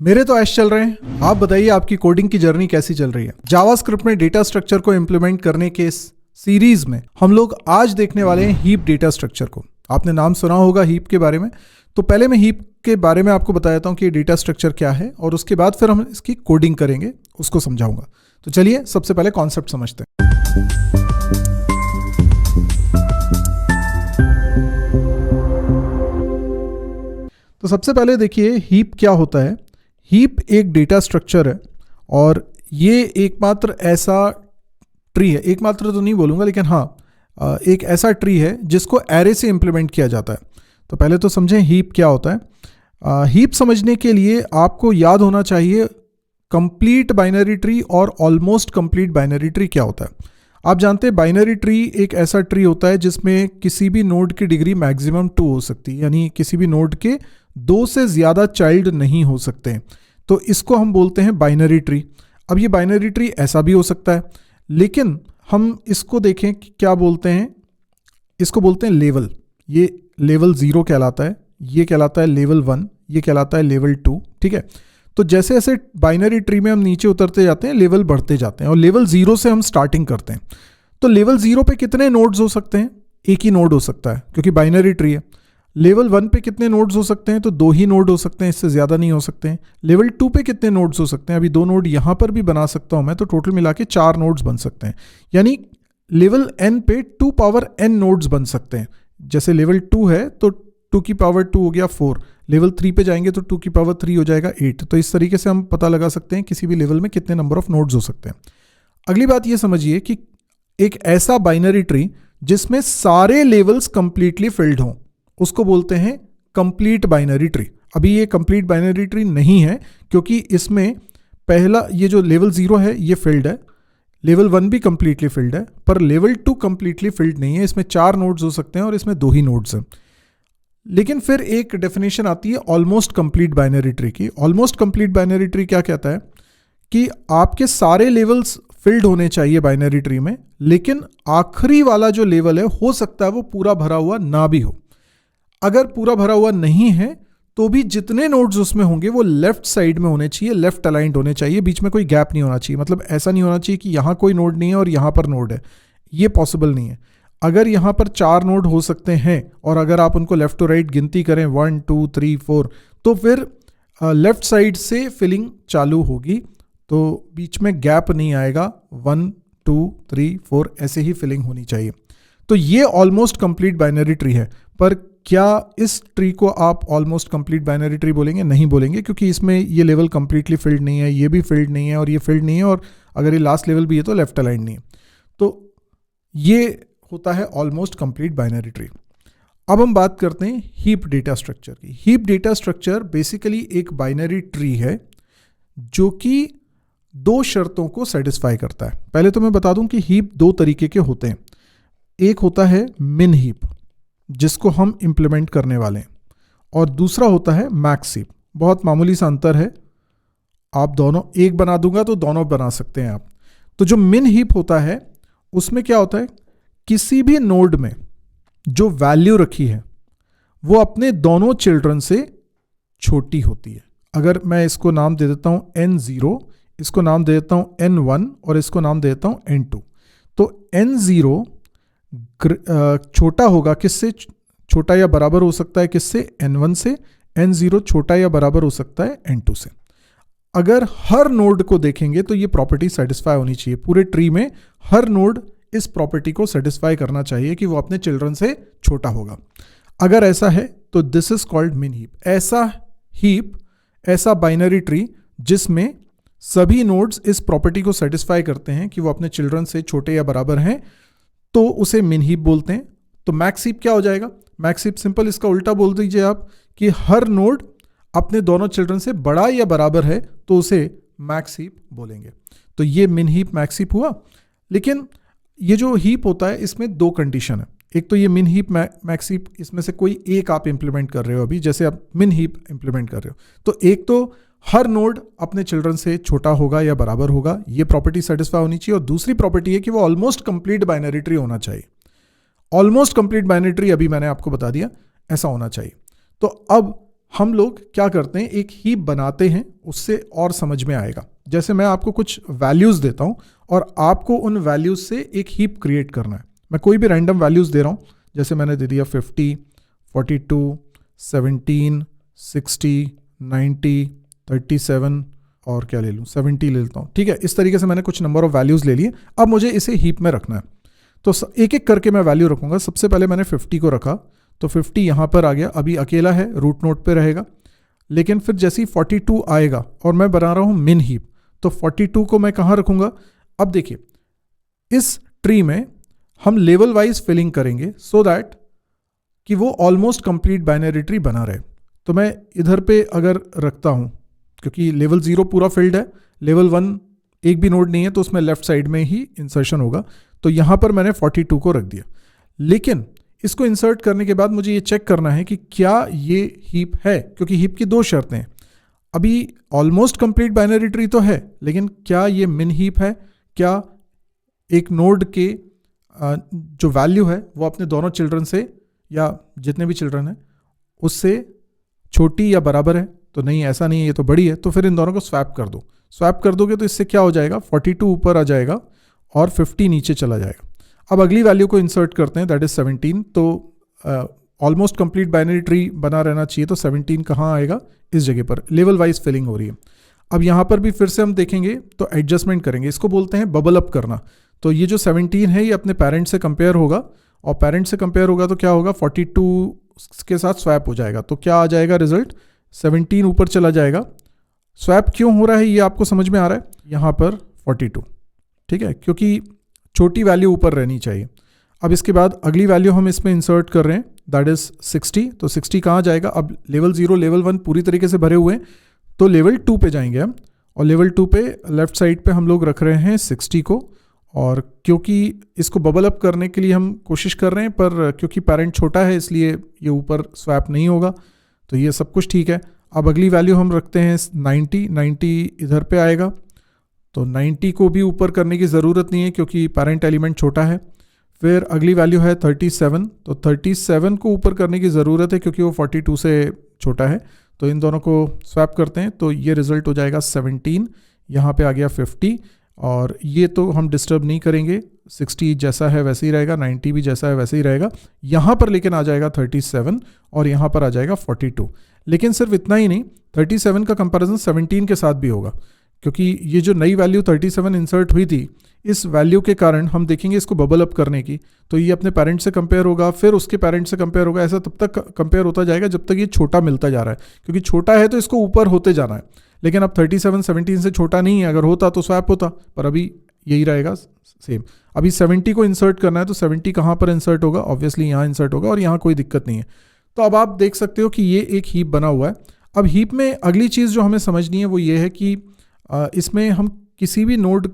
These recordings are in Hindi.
मेरे तो ऐश चल रहे हैं। आप बताइए आपकी कोडिंग की जर्नी कैसी चल रही है। जावास्क्रिप्ट में डेटा स्ट्रक्चर को इंप्लीमेंट करने के इस सीरीज में हम लोग आज देखने वाले हैं हीप डेटा स्ट्रक्चर को। आपने नाम सुना होगा हीप के बारे में, तो पहले मैं हीप के बारे में आपको बता देता हूँ कि डेटा स्ट्रक्चर क्या है और उसके बाद फिर हम इसकी कोडिंग करेंगे, उसको समझाऊंगा। तो चलिए सबसे पहले कॉन्सेप्ट समझते हैं। तो सबसे पहले देखिए हीप क्या होता है। हीप एक डेटा स्ट्रक्चर है और ये एकमात्र ऐसा ट्री है, एकमात्र तो नहीं बोलूँगा लेकिन हाँ एक ऐसा ट्री है जिसको एरे से इम्प्लीमेंट किया जाता है। तो पहले तो समझें हीप क्या होता है। हीप समझने के लिए आपको याद होना चाहिए कंप्लीट बाइनरी ट्री और ऑलमोस्ट कंप्लीट बाइनरी ट्री क्या होता है। आप जानते हैं बाइनरी ट्री एक ऐसा ट्री होता है जिसमें किसी भी नोड की डिग्री मैक्सिमम 2 हो सकती है, यानी किसी भी नोड के 2 से ज़्यादा चाइल्ड नहीं हो सकते हैं। तो इसको हम बोलते हैं बाइनरी ट्री। अब ये बाइनरी ट्री ऐसा भी हो सकता है, लेकिन हम इसको देखें कि क्या बोलते हैं। इसको बोलते हैं लेवल। ये लेवल 0 कहलाता है, ये कहलाता है लेवल 1, ये कहलाता है लेवल 2। ठीक है, तो जैसे जैसे बाइनरी ट्री में हम नीचे उतरते जाते हैं लेवल बढ़ते जाते हैं और लेवल 0 से हम स्टार्टिंग करते हैं। तो लेवल 0 पे कितने नोड्स हो सकते हैं? एक ही नोड हो सकता है क्योंकि बाइनरी ट्री है। लेवल 1 पे कितने नोड्स हो सकते हैं? तो 2 ही नोड हो सकते हैं, इससे ज़्यादा नहीं हो सकते हैं। लेवल 2 पे कितने नोड्स हो सकते हैं? अभी 2 नोड यहाँ पर भी बना सकता हूँ मैं, तो टोटल मिला के 4 नोड्स बन सकते हैं। यानी लेवल n पे 2 पावर n नोड्स बन सकते हैं। जैसे लेवल 2 है तो 2 की पावर 2 हो गया 4, लेवल 3 पे जाएंगे तो 2 की पावर 3 हो जाएगा 8। तो इस तरीके से हम पता लगा सकते हैं किसी भी लेवल में कितने नंबर ऑफ नोड्स हो सकते हैं। अगली बात ये समझिए कि एक ऐसा बाइनरी ट्री जिसमें सारे लेवल्स कंप्लीटली फिल्ड हों उसको बोलते हैं कंप्लीट बाइनरी ट्री। अभी ये कंप्लीट बाइनरी ट्री नहीं है क्योंकि इसमें पहला ये जो लेवल 0 है ये फिल्ड है, लेवल 1 भी कंप्लीटली फिल्ड है, पर लेवल 2 कंप्लीटली फिल्ड नहीं है। इसमें 4 नोड्स हो सकते हैं और इसमें 2 ही नोड्स हैं। लेकिन फिर एक डेफिनेशन आती है ऑलमोस्ट कंप्लीट बाइनरी ट्री की। ऑलमोस्ट कंप्लीट बाइनरी ट्री क्या कहता है कि आपके सारे लेवल्स फिल्ड होने चाहिए बाइनरी ट्री में, लेकिन आखिरी वाला जो लेवल है हो सकता है वो पूरा भरा हुआ ना भी हो। अगर पूरा भरा हुआ नहीं है तो भी जितने नोड्स उसमें होंगे वो लेफ्ट साइड में होने चाहिए, लेफ्ट अलाइंड होने चाहिए, बीच में कोई गैप नहीं होना चाहिए। मतलब ऐसा नहीं होना चाहिए कि यहाँ कोई नोड नहीं है और यहाँ पर नोड है, ये पॉसिबल नहीं है। अगर यहाँ पर 4 नोड हो सकते हैं और अगर आप उनको लेफ्ट टू राइट गिनती करें 1 2 3 4, तो फिर लेफ्ट साइड से फिलिंग चालू होगी, तो बीच में गैप नहीं आएगा। 1 2 3 4 ऐसे ही फिलिंग होनी चाहिए। तो ये ऑलमोस्ट कंप्लीट बाइनरी ट्री है। पर क्या इस ट्री को आप ऑलमोस्ट कंप्लीट बाइनरी ट्री बोलेंगे? नहीं बोलेंगे, क्योंकि इसमें ये लेवल कंप्लीटली फिल्ड नहीं है, ये भी फिल्ड नहीं है और ये फिल्ड नहीं है, और अगर ये लास्ट लेवल भी है तो लेफ्ट अलाइन नहीं है। तो ये होता है ऑलमोस्ट कंप्लीट बाइनरी ट्री। अब हम बात करते हैं हीप डेटा स्ट्रक्चर की। हीप डेटा स्ट्रक्चर बेसिकली एक बाइनरी ट्री है जो कि 2 शर्तों को सेटिस्फाई करता है। पहले तो मैं बता दूं कि हीप 2 तरीके के होते हैं। एक होता है मिन हीप जिसको हम इंप्लीमेंट करने वाले हैं, और दूसरा होता है मैक्स हीप। बहुत मामूली सा अंतर है, आप दोनों एक बना दूंगा तो दोनों बना सकते हैं आप। तो जो मिन हीप होता है उसमें क्या होता है, किसी भी नोड में जो वैल्यू रखी है वो अपने दोनों चिल्ड्रन से छोटी होती है। अगर मैं इसको नाम दे देता हूं n0, इसको नाम दे देता हूं n1 और इसको नाम दे देता हूं n2, तो n0 छोटा होगा किससे? छोटा या बराबर हो सकता है किससे? n1 से। n0 छोटा या बराबर हो सकता है n2 से। अगर हर नोड को देखेंगे तो ये प्रॉपर्टी सेटिस्फाई होनी चाहिए। पूरे ट्री में हर नोड इस प्रॉपर्टी को सेटिस्फाई करना चाहिए कि वो अपने चिल्ड्रन से छोटा होगा। अगर ऐसा है तो दिस इज कॉल्ड मिन हीप। ऐसा हीप, ऐसा बाइनरी ट्री जिसमें सभी नोड्स इस प्रॉपर्टी को सेटिस्फाई करते हैं कि वो अपने चिल्ड्रन से छोटे या बराबर हैं, तो उसे मिन हीप बोलते हैं। तो मैक्स हीप क्या हो जाएगा? मैक्स हीप सिंपल इसका उल्टा बोल दीजिए आप कि हर नोड अपने दोनों चिल्ड्रन से बड़ा या बराबर है तो उसे मैक्स हीप बोलेंगे। तो ये मिन हीप मैक्स हीप हुआ। लेकिन ये जो हीप होता है इसमें 2 कंडीशन है। एक तो ये मिन हीप मैक्स हीप, इसमें से कोई एक आप इंप्लीमेंट कर रहे हो अभी, जैसे आप मिन हीप इंप्लीमेंट कर रहे हो, तो एक तो हर नोड अपने चिल्ड्रन से छोटा होगा या बराबर होगा, ये प्रॉपर्टी सेटिस्फाई होनी चाहिए। और दूसरी प्रॉपर्टी है कि वो ऑलमोस्ट कंप्लीट बाइनरी ट्री होना चाहिए। ऑलमोस्ट कंप्लीट बाइनरी ट्री अभी मैंने आपको बता दिया ऐसा होना चाहिए। तो अब हम लोग क्या करते हैं, एक हीप बनाते हैं, उससे और समझ में आएगा। जैसे मैं आपको कुछ वैल्यूज़ देता हूँ और आपको उन वैल्यूज़ से एक हीप क्रिएट करना है। मैं कोई भी रैंडम वैल्यूज़ दे रहा हूँ, जैसे मैंने दे दिया 50, 42, 17, 60, 90, 37 और क्या ले लूँ, 70 ले लेता हूँ। ठीक है, इस तरीके से मैंने कुछ नंबर ऑफ वैल्यूज़ ले लिए। अब मुझे इसे हीप में रखना है, तो एक एक करके मैं वैल्यू रखूँगा। सबसे पहले मैंने 50 को रखा, तो 50 यहाँ पर आ गया, अभी अकेला है, रूट नोड पे रहेगा। लेकिन फिर जैसे ही 42 आएगा और मैं बना रहा हूँ मिन हीप, तो 42 को मैं कहाँ रखूँगा। अब देखिए, इस ट्री में हम लेवल वाइज फिलिंग करेंगे सो दैट कि वो ऑलमोस्ट कंप्लीट बाइनरी ट्री बना रहे। तो मैं इधर पे अगर रखता हूँ, क्योंकि लेवल 0 पूरा फिल्ड है, लेवल 1 एक भी नोड नहीं है, तो उसमें लेफ्ट साइड में ही इंसर्शन होगा। तो यहाँ पर मैंने 42 को रख दिया। लेकिन इसको इंसर्ट करने के बाद मुझे ये चेक करना है कि क्या ये हीप है, क्योंकि हीप की दो शर्तें हैं। अभी ऑलमोस्ट कंप्लीट बाइनरी ट्री तो है, लेकिन क्या ये मिन हीप है, क्या एक नोड के जो वैल्यू है वो अपने दोनों चिल्ड्रन से या जितने भी चिल्ड्रन हैं उससे छोटी या बराबर है। तो नहीं, ऐसा नहीं है, ये तो बड़ी है। तो फिर इन दोनों को स्वैप कर दो। स्वैप कर दोगे तो इससे क्या हो जाएगा, 42 ऊपर आ जाएगा और 50 नीचे चला जाएगा। अब अगली वैल्यू को इंसर्ट करते हैं, दैट इज 17। तो ऑलमोस्ट कंप्लीट बाइनरी ट्री बना रहना चाहिए, तो 17 कहाँ आएगा, इस जगह पर। लेवल वाइज फिलिंग हो रही है। अब यहाँ पर भी फिर से हम देखेंगे तो एडजस्टमेंट करेंगे, इसको बोलते हैं बबल अप करना। तो ये जो 17 है ये अपने पेरेंट से कंपेयर होगा, और पेरेंट से कंपेयर होगा तो क्या होगा, 42 के साथ स्वैप हो जाएगा। तो क्या आ जाएगा रिजल्ट, 17 ऊपर चला जाएगा। स्वैप क्यों हो रहा है ये आपको समझ में आ रहा है, यहाँ पर 42, ठीक है, क्योंकि छोटी वैल्यू ऊपर रहनी चाहिए। अब इसके बाद अगली वैल्यू हम इसमें इंसर्ट कर रहे हैं, दैट इज 60। तो 60 कहाँ जाएगा, अब लेवल 0 लेवल 1 पूरी तरीके से भरे हुए हैं, तो लेवल 2 पे जाएंगे हम। और लेवल 2 पे लेफ्ट साइड पे हम लोग रख रहे हैं 60 को। और क्योंकि इसको बबल अप करने के लिए हम कोशिश कर रहे हैं, पर क्योंकि पेरेंट छोटा है इसलिए ये ऊपर स्वैप नहीं होगा। तो ये सब कुछ ठीक है। अब अगली वैल्यू हम रखते हैं 90 इधर पे आएगा। तो 90 को भी ऊपर करने की ज़रूरत नहीं है क्योंकि पेरेंट एलिमेंट छोटा है। फिर अगली वैल्यू है 37। तो 37 को ऊपर करने की ज़रूरत है क्योंकि वो 42 से छोटा है। तो इन दोनों को स्वैप करते हैं, तो ये रिज़ल्ट हो जाएगा 17। यहाँ पे आ गया 50, और ये तो हम डिस्टर्ब नहीं करेंगे, 60 जैसा है वैसे ही रहेगा, 90 भी जैसा है वैसे ही रहेगा। यहाँ पर लेकिन आ जाएगा 37 और यहाँ पर आ जाएगा 42। लेकिन सिर्फ इतना ही नहीं, 37 का कंपैरिजन 17 के साथ भी होगा, क्योंकि ये जो नई वैल्यू 37 इंसर्ट हुई थी, इस वैल्यू के कारण हम देखेंगे इसको बबल अप करने की। तो ये अपने पेरेंट से कंपेयर होगा, फिर उसके पेरेंट से कंपेयर होगा, ऐसा तब तक कंपेयर होता जाएगा जब तक ये छोटा मिलता जा रहा है। क्योंकि छोटा है तो इसको ऊपर होते जाना है, लेकिन अब 37 17 से छोटा नहीं है। अगर होता तो स्वैप होता, पर अभी यही रहेगा सेम। अभी 70 को इंसर्ट करना है, तो 70 कहाँ पर इंसर्ट होगा, ऑब्वियसली यहाँ इंसर्ट होगा, और यहाँ कोई दिक्कत नहीं है। तो अब आप देख सकते हो कि ये एक हीप बना हुआ है। अब हीप में अगली चीज़ जो हमें समझनी है वो ये है कि इसमें हम किसी भी नोड,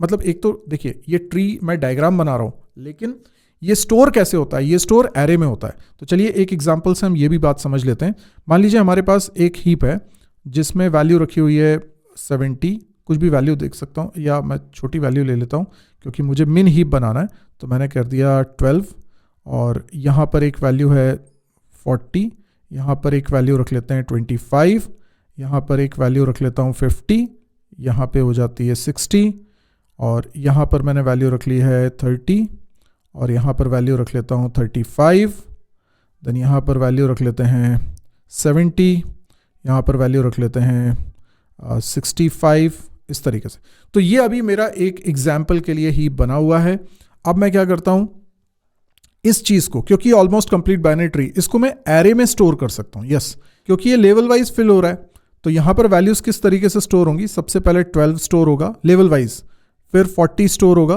मतलब एक तो देखिए ये ट्री मैं डायग्राम बना रहा हूँ, लेकिन ये स्टोर कैसे होता है, ये स्टोर एरे में होता है। तो चलिए एक एग्जांपल से हम ये भी बात समझ लेते हैं। मान लीजिए हमारे पास एक हीप है जिसमें वैल्यू रखी हुई है 70, कुछ भी वैल्यू देख सकता हूँ, या मैं छोटी वैल्यू ले लेता हूँ क्योंकि मुझे मिन हीप बनाना है। तो मैंने कर दिया 12, और यहाँ पर एक वैल्यू है 40, यहाँ पर एक वैल्यू रख लेते हैं 25, यहाँ पर एक वैल्यू रख लेता हूँ 50, यहाँ पे हो जाती है 60, और यहाँ पर मैंने वैल्यू रख ली है 30, और यहाँ पर वैल्यू रख लेता हूँ 35, देन यहाँ पर वैल्यू रख लेते हैं 70, यहाँ पर वैल्यू रख लेते हैं 65, इस तरीके से। तो ये अभी मेरा एक एग्जाम्पल के लिए हीप बना हुआ है। अब मैं क्या करता हूँ, इस चीज़ को, क्योंकि ऑलमोस्ट कंप्लीट बाइनरी ट्री, इसको मैं एरे में स्टोर कर सकता हूँ। यस, क्योंकि ये लेवल वाइज फिल हो रहा है। तो यहाँ पर वैल्यूज़ किस तरीके से स्टोर होंगी, सबसे पहले 12 स्टोर होगा लेवल वाइज, फिर 40 स्टोर होगा,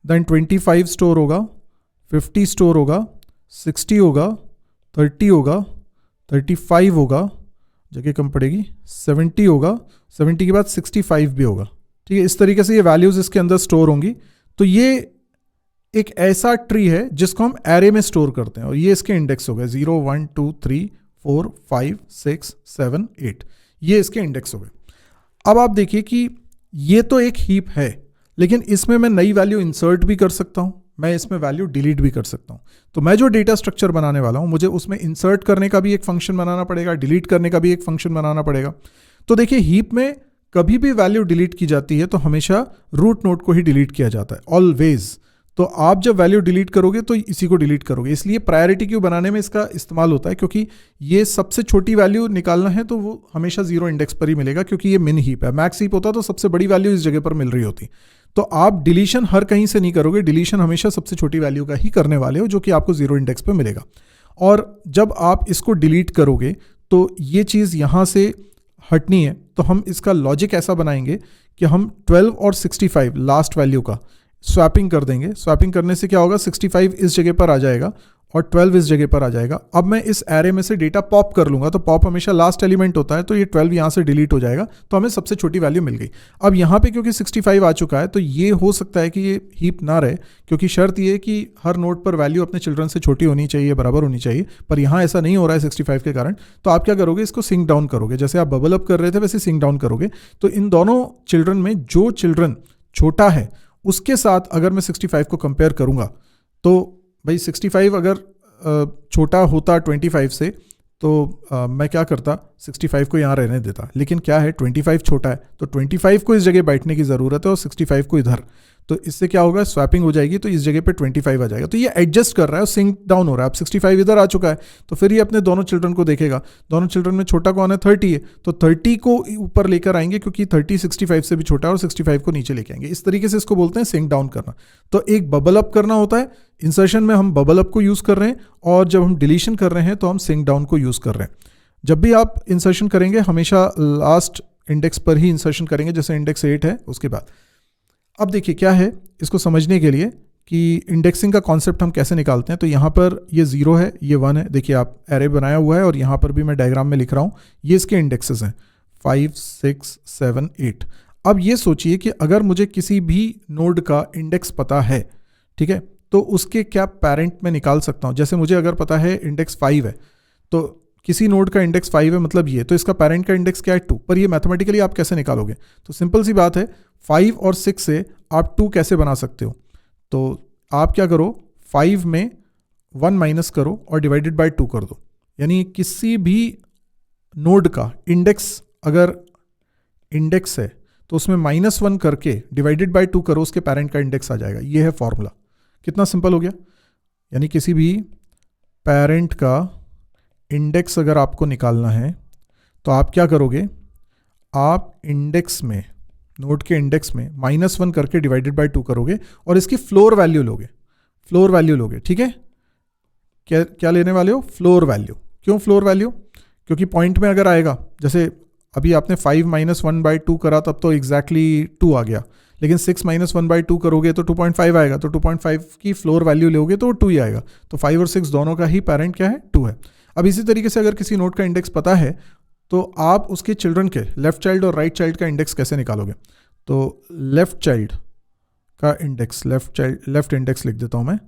देन 25 स्टोर होगा, 50 स्टोर होगा, 60 होगा, 30 होगा, 35 होगा, जगह कम पड़ेगी, 70 होगा, 70 के बाद 65 भी होगा। ठीक है, इस तरीके से ये वैल्यूज़ इसके अंदर स्टोर होंगी। तो ये एक ऐसा ट्री है जिसको हम एरे में स्टोर करते हैं, और ये इसके इंडेक्स हो गए 0 1 2 3 4 5 6 7 8, ये इसके इंडेक्स हो गए। अब आप देखिए कि ये तो एक हीप है, लेकिन इसमें मैं नई वैल्यू इंसर्ट भी कर सकता हूँ। मैं इसमें वैल्यू डिलीट भी कर सकता हूँ। तो मैं जो डेटा स्ट्रक्चर बनाने वाला हूँ, मुझे उसमें इंसर्ट करने का भी एक फंक्शन बनाना पड़ेगा, डिलीट करने का भी एक फंक्शन बनाना पड़ेगा। तो देखिए, हीप में कभी भी वैल्यू डिलीट की जाती है तो हमेशा रूट नोड को ही डिलीट किया जाता है, ऑलवेज। तो आप जब वैल्यू डिलीट करोगे तो इसी को डिलीट करोगे। इसलिए प्रायोरिटी क्यू बनाने में इसका इस्तेमाल होता है, क्योंकि ये सबसे छोटी वैल्यू निकालना है तो वो हमेशा जीरो इंडेक्स पर ही मिलेगा, क्योंकि ये मिन हीप है। मैक्स हीप होता तो सबसे बड़ी वैल्यू इस जगह पर मिल रही होती। तो आप डिलीशन हर कहीं से नहीं करोगे, डिलीशन हमेशा सबसे छोटी वैल्यू का ही करने वाले हो, जो कि आपको जीरो इंडेक्स पर मिलेगा। और जब आप इसको डिलीट करोगे तो ये चीज़ यहाँ से हटनी है, तो हम इसका लॉजिक ऐसा बनाएंगे कि हम 12 और 65 लास्ट वैल्यू का स्वैपिंग कर देंगे। स्वैपिंग करने से क्या होगा, 65 इस जगह पर आ जाएगा और 12 इस जगह पर आ जाएगा। अब मैं इस एरे में से डेटा पॉप कर लूँगा, तो पॉप हमेशा लास्ट एलिमेंट होता है, तो ये 12 यहाँ से डिलीट हो जाएगा, तो हमें सबसे छोटी वैल्यू मिल गई। अब यहाँ पे क्योंकि 65 आ चुका है, तो ये हो सकता है कि ये हीप ना रहे, क्योंकि शर्त ये है कि हर नोड पर वैल्यू अपने चिल्ड्रन से छोटी होनी चाहिए, बराबर होनी चाहिए। पर यहाँ ऐसा नहीं हो रहा है 65 के कारण। तो आप क्या करोगे, इसको सिंक डाउन करोगे। जैसे आप बबल अप कर रहे थे वैसे सिंक डाउन करोगे। तो इन दोनों चिल्ड्रन में जो चिल्ड्रन छोटा है उसके साथ अगर मैं 65 को कंपेयर करूँगा, तो भाई 65 अगर छोटा होता 25 से, तो मैं क्या करता, 65 को यहाँ रहने देता। लेकिन क्या है, 25 छोटा है, तो 25 को इस जगह बैठने की ज़रूरत है और 65 को इधर। तो इससे क्या होगा, स्वैपिंग हो जाएगी, तो इस जगह पे 25 आ जाएगा। तो ये एडजस्ट कर रहा है, सिंक डाउन हो रहा है। अब 65 इधर आ चुका है, तो फिर ये अपने दोनों चिल्ड्रन को देखेगा। दोनों चिल्ड्रन में छोटा कौन है, 30 है, तो 30 को ऊपर लेकर आएंगे, क्योंकि 30 65 से भी छोटा है, और 65 को नीचे लेके आएंगे। इस तरीके से इसको बोलते हैं सिंक डाउन करना। तो एक बबल अप करना होता है, इंसर्शन में हम बबल अप को यूज़ कर रहे हैं, और जब हम डिलीशन कर रहे हैं तो हम सिंक डाउन को यूज़ कर रहे हैं। जब भी आप इंसर्शन करेंगे हमेशा लास्ट इंडेक्स पर ही इंसर्शन करेंगे, जैसे इंडेक्स 8 है उसके बाद। अब देखिए क्या है, इसको समझने के लिए कि इंडेक्सिंग का कॉन्सेप्ट हम कैसे निकालते हैं। तो यहाँ पर ये 0 है, ये 1 है। देखिए आप एरे बनाया हुआ है, और यहाँ पर भी मैं डायग्राम में लिख रहा हूँ, ये इसके इंडेक्सेस हैं 5 6 7 8। अब ये सोचिए कि अगर मुझे किसी भी नोड का इंडेक्स पता है, ठीक है, तो उसके क्या पेरेंट में निकाल सकता हूँ। जैसे मुझे अगर पता है इंडेक्स 5 है, तो किसी नोड का इंडेक्स 5 है, मतलब ये, तो इसका पेरेंट का इंडेक्स क्या है, 2। पर ये मैथमेटिकली आप कैसे निकालोगे, तो सिंपल सी बात है, 5 और 6 से आप 2 कैसे बना सकते हो। तो आप क्या करो, 5 में 1 माइनस करो और डिवाइडेड बाय 2 कर दो। यानी किसी भी नोड का इंडेक्स अगर इंडेक्स है तो उसमें -1 करके डिवाइडेड बाय 2 करो, उसके पेरेंट का इंडेक्स आ जाएगा। ये है फॉर्मूला। कितना सिंपल हो गया। यानी किसी भी पेरेंट का इंडेक्स अगर आपको निकालना है तो आप क्या करोगे, आप इंडेक्स में, नोड के इंडेक्स में -1 करके डिवाइडेड बाय 2 करोगे, और इसकी फ्लोर वैल्यू लोगे। फ्लोर वैल्यू लोगे, ठीक है। क्या लेने वाले हो, फ्लोर वैल्यू। क्यों फ्लोर वैल्यू, क्योंकि पॉइंट में अगर आएगा, जैसे अभी आपने 5 - 1 बाई 2 करा, तब तो एग्जैक्टली 2 आ गया। लेकिन 6 - 1 बाई 2 करोगे तो 2.5 आएगा, तो 2.5 की फ्लोर वैल्यू लोगे तो 2 ही आएगा। तो 5 और 6 दोनों का ही पेरेंट क्या है, 2 है। अब इसी तरीके से अगर किसी नोड का इंडेक्स पता है, तो आप उसके चिल्ड्रन के लेफ्ट चाइल्ड और राइट चाइल्ड का इंडेक्स कैसे निकालोगे। तो लेफ्ट चाइल्ड का इंडेक्स, लेफ्ट इंडेक्स लिख देता हूँ मैं,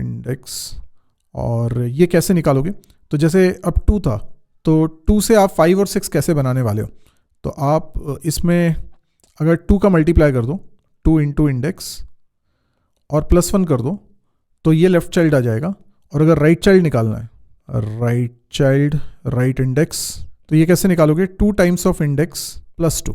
इंडेक्स। और ये कैसे निकालोगे, तो जैसे अब 2 था, तो 2 से आप 5 और 6 कैसे बनाने वाले हो। तो आप इसमें अगर 2 का मल्टीप्लाई कर दो, 2 इंटू इंडेक्स और +1 कर दो, तो ये लेफ्ट चाइल्ड आ जाएगा। और अगर राइट चाइल्ड निकालना है, राइट चाइल्ड राइट इंडेक्स, तो ये कैसे निकालोगे, 2 टाइम्स ऑफ इंडेक्स +2,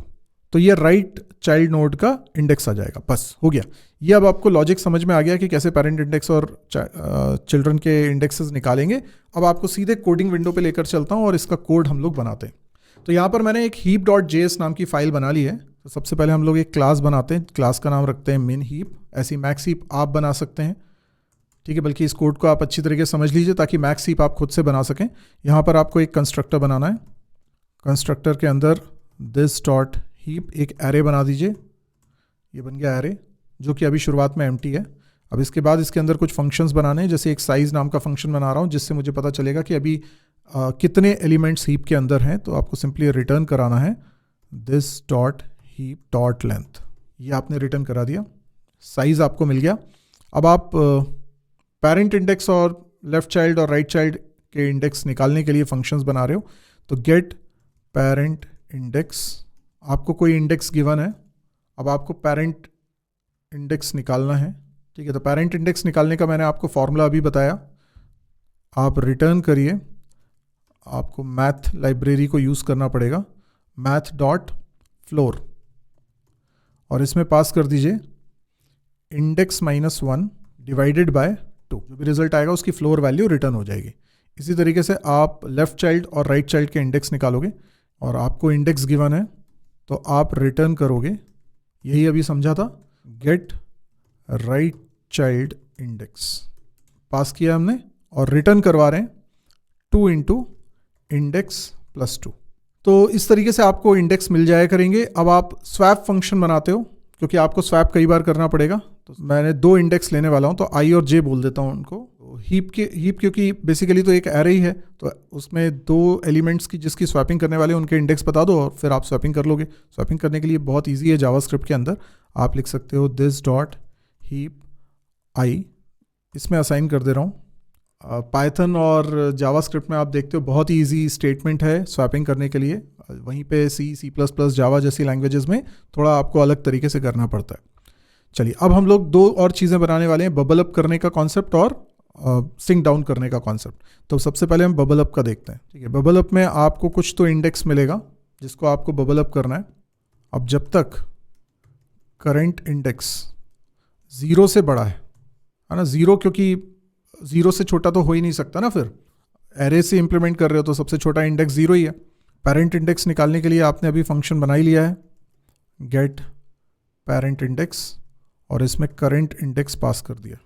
तो ये राइट चाइल्ड नोड का इंडेक्स आ जाएगा। बस हो गया। ये अब आपको लॉजिक समझ में आ गया कि कैसे पेरेंट इंडेक्स और चिल्ड्रन के इंडेक्सेस निकालेंगे। अब आपको सीधे कोडिंग विंडो पे लेकर चलता हूँ और इसका कोड हम लोग बनाते हैं। तो यहाँ पर मैंने एक heap.js नाम की फाइल बना ली है। तो सबसे पहले हम लोग एक क्लास बनाते हैं, क्लास का नाम रखते हैं min heap। ऐसी मैक्स हीप आप बना सकते हैं, ठीक है। बल्कि इस कोड को आप अच्छी तरीके से समझ लीजिए ताकि मैक्स हीप आप खुद से बना सकें। यहाँ पर आपको एक कंस्ट्रक्टर बनाना है। कंस्ट्रक्टर के अंदर this.heap एक एरे बना दीजिए। ये बन गया एरे, जो कि अभी शुरुआत में एम्प्टी है। अब इसके बाद इसके अंदर कुछ फंक्शंस बनाने हैं, जैसे एक साइज नाम का फंक्शन बना रहा हूँ, जिससे मुझे पता चलेगा कि अभी कितने एलिमेंट्स हीप के अंदर हैं। तो आपको सिंपली रिटर्न कराना है this.heap.length। ये आपने रिटर्न करा दिया, साइज आपको मिल गया। अब आप पेरेंट इंडेक्स और लेफ्ट चाइल्ड और राइट चाइल्ड के इंडेक्स निकालने के लिए फंक्शंस बना रहे हो। तो गेट पेरेंट इंडेक्स, आपको कोई इंडेक्स गिवन है, अब आपको पेरेंट इंडेक्स निकालना है। ठीक है, तो पेरेंट इंडेक्स निकालने का मैंने आपको फॉर्मूला अभी बताया। आप रिटर्न करिए, आपको मैथ लाइब्रेरी को यूज़ करना पड़ेगा, मैथ डॉट फ्लोर, और इसमें पास कर दीजिए इंडेक्स -1 डिवाइडेड बाय 2। जो भी रिजल्ट आएगा उसकी फ्लोर वैल्यू रिटर्न हो जाएगी। इसी तरीके से आप लेफ्ट चाइल्ड और राइट चाइल्ड के इंडेक्स निकालोगे, और आपको इंडेक्स गिवन है तो आप रिटर्न करोगे, यही अभी समझा था, गेट राइट चाइल्ड इंडेक्स पास किया हमने, और रिटर्न करवा रहे हैं 2 इंटू इंडेक्स प्लस 2। तो इस तरीके से आपको इंडेक्स मिल जाया करेंगे। अब आप स्वैप फंक्शन बनाते हो, क्योंकि आपको स्वैप कई बार करना पड़ेगा, तो मैंने 2 इंडेक्स लेने वाला हूं, तो आई और जे बोल देता हूं उनको। हीप क्योंकि बेसिकली तो एक एरे ही है, तो उसमें 2 एलिमेंट्स की जिसकी स्वैपिंग करने वाले उनके इंडेक्स बता दो और फिर आप स्वैपिंग कर लोगे। स्वैपिंग करने के लिए बहुत ईजी है, जावास्क्रिप्ट के अंदर आप लिख सकते हो दिस डॉट हीप आई, इसमें असाइन कर दे रहा हूँ। पाइथन और जावास्क्रिप्ट में आप देखते हो बहुत ही ईजी स्टेटमेंट है स्वैपिंग करने के लिए। वहीं पे C++, जावा जैसी लैंग्वेजेस में थोड़ा आपको अलग तरीके से करना पड़ता है। चलिए, अब हम लोग 2 और चीज़ें बनाने वाले हैं, बबल अप करने का कॉन्सेप्ट और सिंक डाउन करने का कॉन्सेप्ट। तो सबसे पहले हम बबल अप का देखते हैं। ठीक है, बबल अप में आपको कुछ तो इंडेक्स मिलेगा जिसको आपको बबल अप करना है। अब जब तक करेंट इंडेक्स 0 से बड़ा है ना, 0, क्योंकि 0 से छोटा तो हो ही नहीं सकता ना, फिर एरे से इंप्लीमेंट कर रहे हो तो सबसे छोटा इंडेक्स 0 ही है। पेरेंट इंडेक्स निकालने के लिए आपने अभी फंक्शन बना ही लिया है, गेट पेरेंट इंडेक्स, और इसमें करंट इंडेक्स पास कर दिया।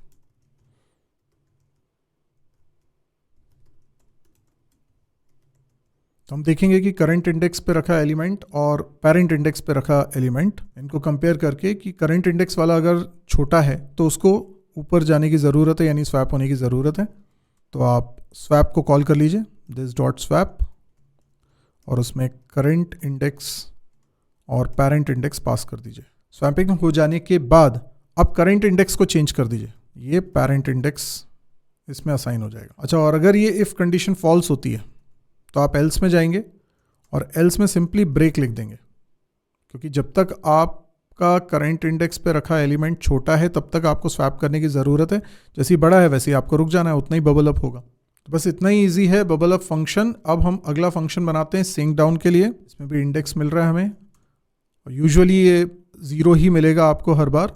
तो हम देखेंगे कि करंट इंडेक्स पे रखा एलिमेंट और पेरेंट इंडेक्स पे रखा एलिमेंट, इनको कंपेयर करके कि करंट इंडेक्स वाला अगर छोटा है तो उसको ऊपर जाने की ज़रूरत है, यानी स्वैप होने की ज़रूरत है। तो आप स्वैप को कॉल कर लीजिए, दिस डॉट स्वैप, और उसमें करंट इंडेक्स और पेरेंट इंडेक्स पास कर दीजिए। स्वैपिंग हो जाने के बाद अब करंट इंडेक्स को चेंज कर दीजिए, ये पेरेंट इंडेक्स इसमें असाइन हो जाएगा। अच्छा, और अगर ये इफ़ कंडीशन फॉल्स होती है तो आप एल्स में जाएंगे और एल्स में सिंपली ब्रेक लिख देंगे, क्योंकि जब तक आपका करंट इंडेक्स पे रखा एलिमेंट छोटा है तब तक आपको स्वैप करने की ज़रूरत है। जैसे ही बड़ा है वैसे ही आपको रुक जाना है, उतना ही बबल अप होगा। तो बस इतना ही ईजी है बबल अप फंक्शन। अब हम अगला फंक्शन बनाते हैं सिंक डाउन के लिए। इसमें भी इंडेक्स मिल रहा है हमें, और यूजुअली ये 0 ही मिलेगा आपको हर बार।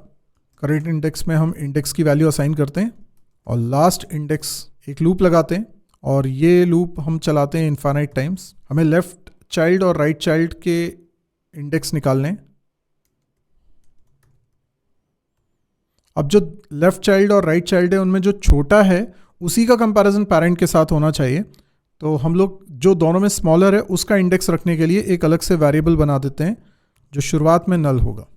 करंट इंडेक्स में हम इंडेक्स की वैल्यू असाइन करते हैं और लास्ट इंडेक्स एक लूप लगाते हैं, और ये लूप हम चलाते हैं इनफाइनाइट टाइम्स। हमें लेफ्ट चाइल्ड और राइट चाइल्ड के इंडेक्स निकालने हैं। अब जो लेफ्ट चाइल्ड और राइट चाइल्ड है उनमें जो छोटा है उसी का कंपैरिजन पेरेंट के साथ होना चाहिए। तो हम लोग जो दोनों में स्मॉलर है उसका इंडेक्स रखने के लिए एक अलग से वेरिएबल बना देते हैं जो शुरुआत में नल होगा।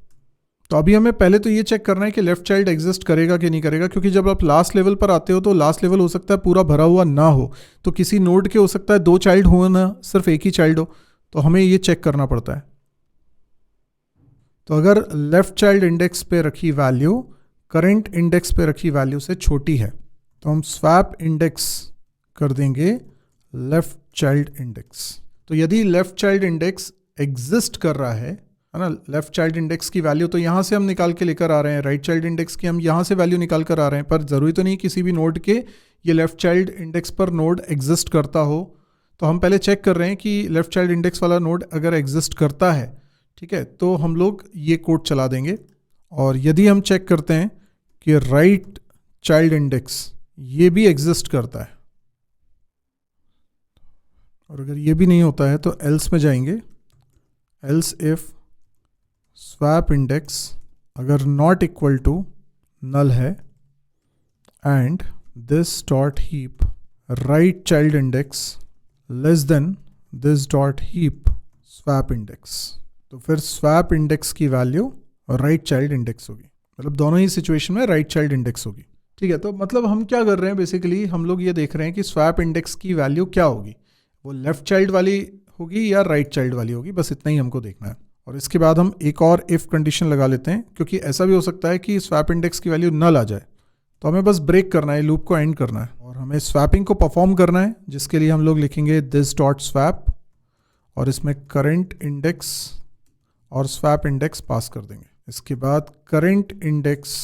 तो अभी हमें पहले तो ये चेक करना है कि लेफ्ट चाइल्ड एग्जिस्ट करेगा कि नहीं करेगा, क्योंकि जब आप लास्ट लेवल पर आते हो तो लास्ट लेवल हो सकता है पूरा भरा हुआ ना हो, तो किसी नोड के हो सकता है 2 चाइल्ड हो ना सिर्फ एक ही चाइल्ड हो, तो हमें ये चेक करना पड़ता है। तो अगर लेफ्ट चाइल्ड इंडेक्स पे रखी वैल्यू करंट इंडेक्स पे रखी वैल्यू से छोटी है तो हम स्वैप इंडेक्स कर देंगे लेफ्ट चाइल्ड इंडेक्स। तो यदि लेफ्ट चाइल्ड इंडेक्स एग्जिस्ट कर रहा है ना, लेफ्ट चाइल्ड इंडेक्स की वैल्यू तो यहाँ से हम निकाल के लेकर आ रहे हैं, राइट चाइल्ड इंडेक्स की हम यहाँ से वैल्यू निकाल कर आ रहे हैं, पर ज़रूरी तो नहीं किसी भी नोड के ये लेफ्ट चाइल्ड इंडेक्स पर नोड एग्जिस्ट करता हो। तो हम पहले चेक कर रहे हैं कि लेफ्ट चाइल्ड इंडेक्स वाला नोड अगर एग्जिस्ट करता है, ठीक है, तो हम लोग ये कोड चला देंगे। और यदि हम चेक करते हैं कि राइट चाइल्ड इंडेक्स ये भी एग्जिस्ट करता है, और अगर ये भी नहीं होता है तो एल्स में जाएंगे, एल्स इफ स्वैप इंडेक्स अगर नॉट इक्वल टू नल है and this dot heap right child index less than this dot heap swap index, तो फिर स्वैप इंडेक्स की वैल्यू राइट चाइल्ड इंडेक्स होगी, मतलब दोनों ही सिचुएशन में राइट चाइल्ड इंडेक्स होगी। ठीक है, तो मतलब हम क्या कर रहे हैं, बेसिकली हम लोग ये देख रहे हैं कि स्वैप इंडेक्स की वैल्यू क्या होगी, वो लेफ्ट चाइल्ड वाली होगी या राइट चाइल्ड वाली होगी, बस इतना ही हमको देखना है। और इसके बाद हम एक और इफ़ कंडीशन लगा लेते हैं, क्योंकि ऐसा भी हो सकता है कि स्वैप इंडेक्स की वैल्यू नल आ जाए, तो हमें बस ब्रेक करना है, लूप को एंड करना है और हमें स्वैपिंग को परफॉर्म करना है, जिसके लिए हम लोग लिखेंगे दिस डॉट स्वैप और इसमें करंट इंडेक्स और स्वैप इंडेक्स पास कर देंगे। इसके बाद करंट इंडेक्स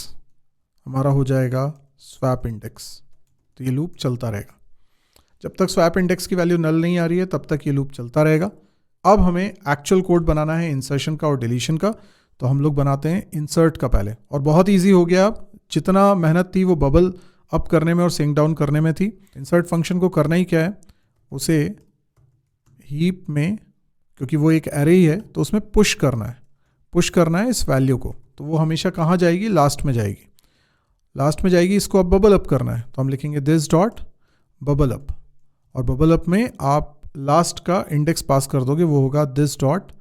हमारा हो जाएगा स्वैप इंडेक्स। तो ये लूप चलता रहेगा जब तक स्वैप इंडेक्स की वैल्यू नल नहीं आ रही है, तब तक ये लूप चलता रहेगा। अब हमें एक्चुअल कोड बनाना है इंसर्शन का और डिलीशन का, तो हम लोग बनाते हैं इंसर्ट का पहले, और बहुत ईजी हो गया। अब जितना मेहनत थी वो बबल अप करने में और सिंक डाउन करने में थी। इंसर्ट फंक्शन को करना ही क्या है, उसे हीप में, क्योंकि वो एक एरे ही है, तो उसमें पुश करना है इस वैल्यू को। तो वो हमेशा कहाँ जाएगी, लास्ट में जाएगी। इसको अब बबल अप करना है, तो हम लिखेंगे दिस डॉट बबल अप, और बबल अप में आप लास्ट का इंडेक्स पास कर दोगे, वो होगा दिस डॉट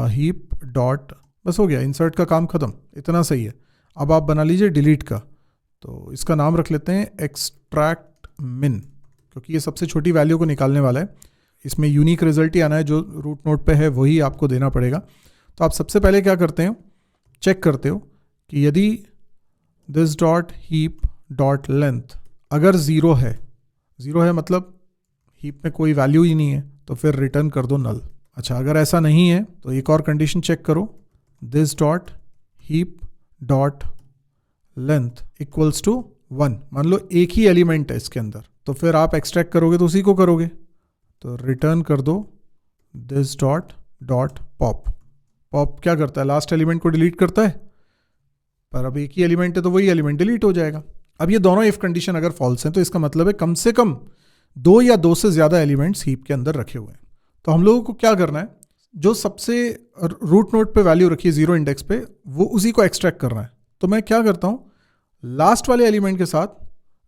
हीप डॉट। बस हो गया, इंसर्ट का काम खत्म, इतना सही है। अब आप बना लीजिए डिलीट का, तो इसका नाम रख लेते हैं एक्सट्रैक्ट मिन, क्योंकि ये सबसे छोटी वैल्यू को निकालने वाला है। इसमें यूनिक रिजल्ट ही आना है, जो रूट नोड पे है वही आपको देना पड़ेगा। तो आप सबसे पहले क्या करते हो, चेक करते हो कि यदि this dot heap dot length अगर ज़ीरो है मतलब हीप में कोई वैल्यू ही नहीं है, तो फिर रिटर्न कर दो नल। अच्छा, अगर ऐसा नहीं है तो एक और कंडीशन चेक करो, this dot heap dot length equals to 1। मान लो एक ही एलिमेंट है इसके अंदर, तो फिर आप एक्सट्रैक्ट करोगे तो उसी को करोगे, तो रिटर्न कर दो दिस डॉट डॉट पॉप क्या करता है, लास्ट एलिमेंट को डिलीट करता है, पर अब एक ही एलिमेंट है तो वही एलिमेंट डिलीट हो जाएगा। अब ये दोनों इफ कंडीशन अगर फॉल्स हैं, तो इसका मतलब है कम से कम 2 या 2 से ज़्यादा एलिमेंट्स हीप के अंदर रखे हुए हैं। तो हम लोगों को क्या करना है, जो सबसे रूट नोड पे वैल्यू रखी है 0 इंडेक्स पे, वो उसी को एक्सट्रैक्ट करना है। तो मैं क्या करता हूँ, लास्ट वाले एलिमेंट के साथ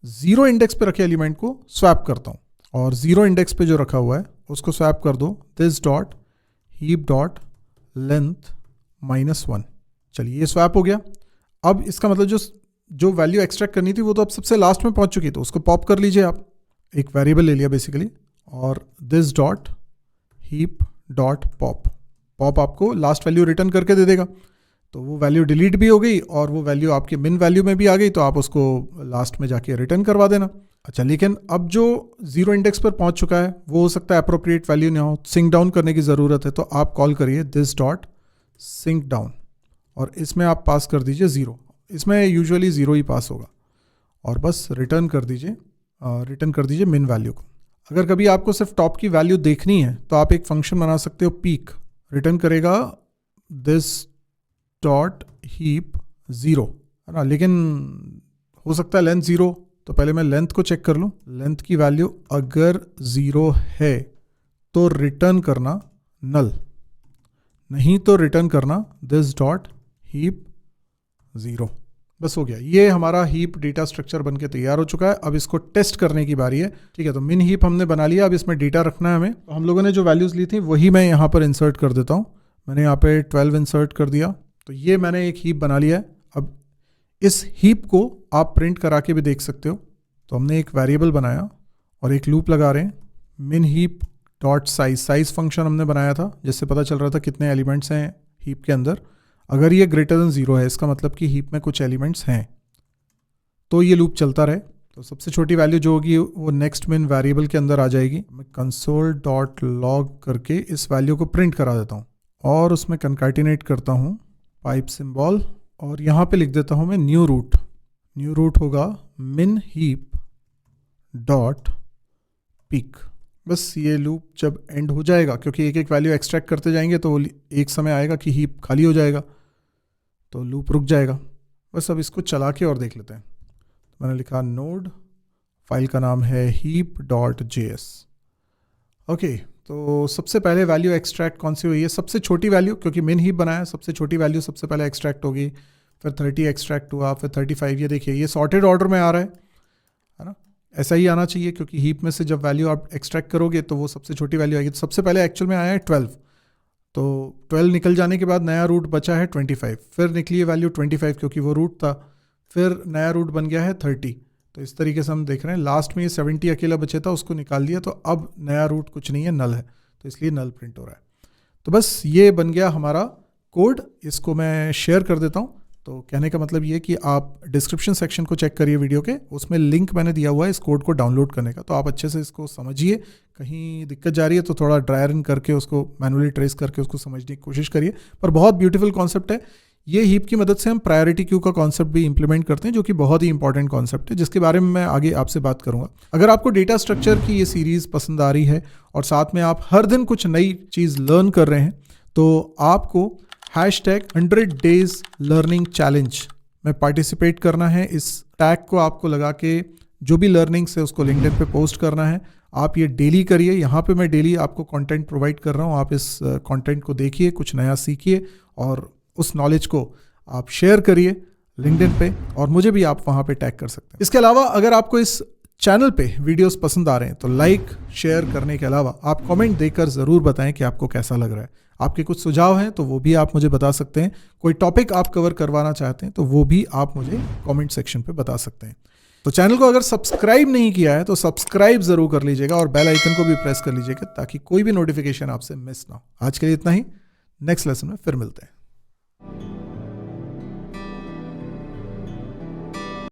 0 इंडेक्स पे रखे एलिमेंट को स्वैप करता हूँ, और 0 इंडेक्स पे जो रखा हुआ है उसको स्वैप कर दो this dot heap dot length -1। चलिए, ये स्वैप हो गया। अब इसका मतलब जो वैल्यू एक्सट्रैक्ट करनी थी वो तो अब सबसे लास्ट में पहुंच चुकी, तो उसको पॉप कर लीजिए। आप एक वेरिएबल ले लिया बेसिकली, और this dot heap dot pop आपको लास्ट वैल्यू रिटर्न करके दे देगा। तो वो वैल्यू डिलीट भी हो गई और वो वैल्यू आपके मिन वैल्यू में भी आ गई, तो आप उसको लास्ट में जाके रिटर्न करवा देना। अच्छा, लेकिन अब जो 0 इंडेक्स पर पहुंच चुका है वो हो सकता है अप्रोप्रिएट वैल्यू ना हो, सिंक डाउन करने की ज़रूरत है, तो आप कॉल करिए दिस डॉट सिंक डाउन, और इसमें आप पास कर दीजिए 0। इसमें यूजुअली 0 ही पास होगा, और बस रिटर्न कर दीजिए मिन वैल्यू को। अगर कभी आपको सिर्फ टॉप की वैल्यू देखनी है तो आप एक फंक्शन बना सकते हो, पीक रिटर्न करेगा दिस डॉट हीप 0, है ना, लेकिन हो सकता है लेंथ 0, तो पहले मैं लेंथ को चेक कर लूँ। लेंथ की वैल्यू अगर 0 है तो रिटर्न करना नल, नहीं तो रिटर्न करना दिस डॉट हीप 0। बस हो गया, ये हमारा हीप डेटा स्ट्रक्चर बनके तैयार हो चुका है। अब इसको टेस्ट करने की बारी है। ठीक है, तो मिन हीप हमने बना लिया, अब इसमें डेटा रखना है हमें। तो हम लोगों ने जो वैल्यूज़ ली थी वही मैं यहाँ पर इंसर्ट कर देता हूँ। मैंने यहाँ पे 12 इंसर्ट कर दिया, तो ये मैंने एक हीप बना लिया है। अब इस हीप को आप प्रिंट करा के भी देख सकते हो। तो हमने एक वेरिएबल बनाया और एक लूप लगा रहे हैं, मिन हीप डॉट साइज फंक्शन हमने बनाया था, जिससे पता चल रहा था कितने एलिमेंट्स हैं हीप के अंदर। अगर ये ग्रेटर देन 0 है, इसका मतलब कि हीप में कुछ एलिमेंट्स हैं, तो ये लूप चलता रहे। तो सबसे छोटी वैल्यू जो होगी वो नेक्स्ट मिन वेरिएबल के अंदर आ जाएगी। मैं कंसोल डॉट लॉग करके इस वैल्यू को प्रिंट करा देता हूँ, और उसमें कंकैटिनेट करता हूँ पाइप सिंबल, और यहाँ पे लिख देता हूँ मैं न्यू रूट होगा मिन हीप डॉट पीक। बस ये लूप जब एंड हो जाएगा, क्योंकि एक एक वैल्यू एक्सट्रैक्ट करते जाएंगे तो एक समय आएगा कि हीप खाली हो जाएगा, तो लूप रुक जाएगा। बस अब इसको चला के और देख लेते हैं। मैंने लिखा नोड, फाइल का नाम है heap.js। ओके, तो सबसे पहले वैल्यू एक्सट्रैक्ट कौन सी हुई है, सबसे छोटी वैल्यू, क्योंकि मिन हीप बनाया, सबसे छोटी वैल्यू सबसे पहले एक्सट्रैक्ट होगी, फिर 30 एक्सट्रैक्ट हुआ, फिर 35। ये देखिए, ये सॉर्टेड ऑर्डर में आ रहा है ना, ऐसा ही आना चाहिए, क्योंकि हीप में से जब वैल्यू आप एक्सट्रैक्ट करोगे तो वो सबसे छोटी वैल्यू आएगी। तो सबसे पहले एक्चुअल में आया है 12, तो 12 निकल जाने के बाद नया रूट बचा है 25, फिर निकली है वैल्यू 25 क्योंकि वो रूट था, फिर नया रूट बन गया है 30। तो इस तरीके से हम देख रहे हैं, लास्ट में ये 70 अकेला बचे था, उसको निकाल दिया, तो अब नया रूट कुछ नहीं है, नल है, तो इसलिए नल प्रिंट हो रहा है। तो बस ये बन गया हमारा कोड। इसको मैं शेयर कर देता हूँ। तो कहने का मतलब ये कि आप डिस्क्रिप्शन सेक्शन को चेक करिए वीडियो के, उसमें लिंक मैंने दिया हुआ है इस कोड को डाउनलोड करने का, तो आप अच्छे से इसको समझिए। कहीं दिक्कत जा रही है तो थोड़ा ड्राई रन करके उसको मैनुअली ट्रेस करके उसको समझने की कोशिश करिए, पर बहुत ब्यूटीफुल कॉन्सेप्ट है। ये हीप की मदद से हम प्रायोरिटी क्यू का कॉन्सेप्ट भी इंप्लीमेंट करते हैं, जो कि बहुत ही इंपॉर्टेंट कॉन्सेप्ट है, जिसके बारे में मैं आगे आपसे बात करूंगा। अगर आपको डेटा स्ट्रक्चर की ये सीरीज पसंद आ रही है और साथ में आप हर दिन कुछ नई चीज़ लर्न कर रहे हैं, तो आपको #100 days लर्निंग चैलेंज में पार्टिसिपेट करना है। इस टैग को आपको लगा के जो भी लर्निंग्स है उसको लिंक्डइन पे पोस्ट करना है। आप ये डेली करिए। यहाँ पे मैं डेली आपको कंटेंट प्रोवाइड कर रहा हूँ, आप इस कंटेंट को देखिए, कुछ नया सीखिए और उस नॉलेज को आप शेयर करिए लिंक्डइन पे, और मुझे भी आप वहाँ पे टैग कर सकते हैं। इसके अलावा अगर आपको इस चैनल पे वीडियोस पसंद आ रहे हैं तो लाइक शेयर करने के अलावा आप कमेंट देकर ज़रूर बताएं कि आपको कैसा लग रहा है। आपके कुछ सुझाव हैं तो वो भी आप मुझे बता सकते हैं। कोई टॉपिक आप कवर करवाना चाहते हैं तो वो भी आप मुझे कमेंट सेक्शन पे बता सकते हैं। तो चैनल को अगर सब्सक्राइब नहीं किया है तो सब्सक्राइब ज़रूर कर लीजिएगा और बेल आइकन को भी प्रेस कर लीजिएगा ताकि कोई भी नोटिफिकेशन आपसे मिस ना हो। आज के लिए इतना ही, नेक्स्ट लेसन में फिर मिलते हैं।